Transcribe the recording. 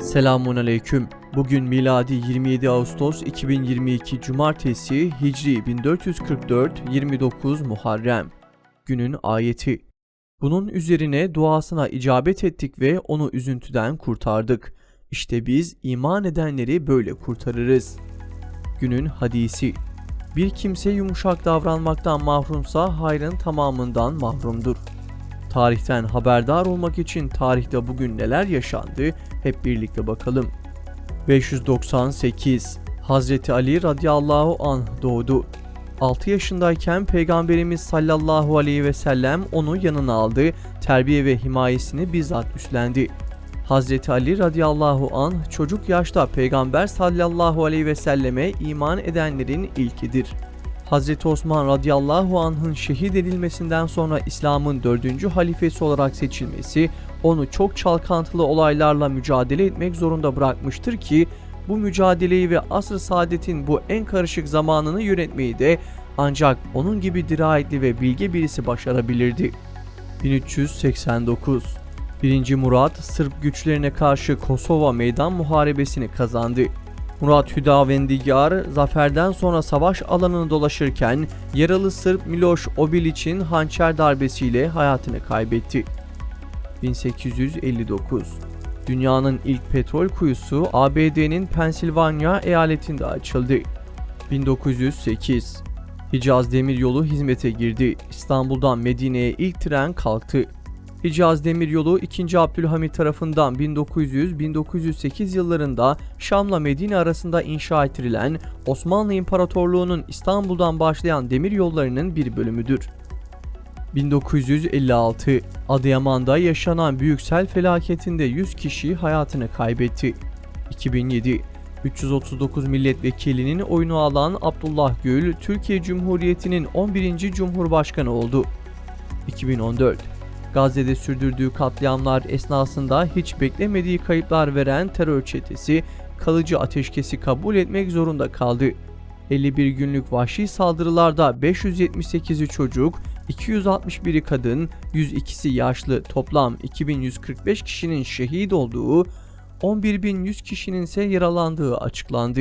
Selamun aleyküm. Bugün miladi 27 Ağustos 2022 Cumartesi, Hicri 1444 29 Muharrem. Günün ayeti. Bunun üzerine duasına icabet ettik ve onu üzüntüden kurtardık. İşte biz iman edenleri böyle kurtarırız. Günün hadisi. Bir kimse yumuşak davranmaktan mahrumsa hayrın tamamından mahrumdur. Tarihten haberdar olmak için tarihte bugün neler yaşandı hep birlikte bakalım. 598 Hazreti Ali radıyallahu anh doğdu. 6 yaşındayken Peygamberimiz sallallahu aleyhi ve sellem onu yanına aldı, terbiye ve himayesini bizzat üstlendi. Hazreti Ali radıyallahu anh çocuk yaşta Peygamber sallallahu aleyhi ve selleme iman edenlerin ilkidir. Hazreti Osman radıyallahu anh'ın şehit edilmesinden sonra İslam'ın 4. halifesi olarak seçilmesi onu çok çalkantılı olaylarla mücadele etmek zorunda bırakmıştır ki bu mücadeleyi ve asr-ı saadetin bu en karışık zamanını yönetmeyi de ancak onun gibi dirayetli ve bilge birisi başarabilirdi. 1389 1. Murat Sırp güçlerine karşı Kosova Meydan Muharebesini kazandı. Murat Hüdavendigar zaferden sonra savaş alanını dolaşırken yaralı Sırp Miloš Obilić'in hançer darbesiyle hayatını kaybetti. 1859 Dünyanın ilk petrol kuyusu ABD'nin Pensilvanya eyaletinde açıldı. 1908 Hicaz Demiryolu hizmete girdi. İstanbul'dan Medine'ye ilk tren kalktı. Hicaz Demiryolu 2. Abdülhamit tarafından 1900-1908 yıllarında Şam'la Medine arasında inşa ettirilen Osmanlı İmparatorluğu'nun İstanbul'dan başlayan demiryollarının bir bölümüdür. 1956 Adıyaman'da yaşanan büyük sel felaketinde 100 kişi hayatını kaybetti. 2007 339 milletvekilinin oyunu alan Abdullah Gül, Türkiye Cumhuriyeti'nin 11. Cumhurbaşkanı oldu. 2014 Gazze'de sürdürdüğü katliamlar esnasında hiç beklemediği kayıplar veren terör çetesi kalıcı ateşkesi kabul etmek zorunda kaldı. 51 günlük vahşi saldırılarda 578'i çocuk, 261'i kadın, 102'si yaşlı toplam 2145 kişinin şehit olduğu, 11.100 kişinin ise yaralandığı açıklandı.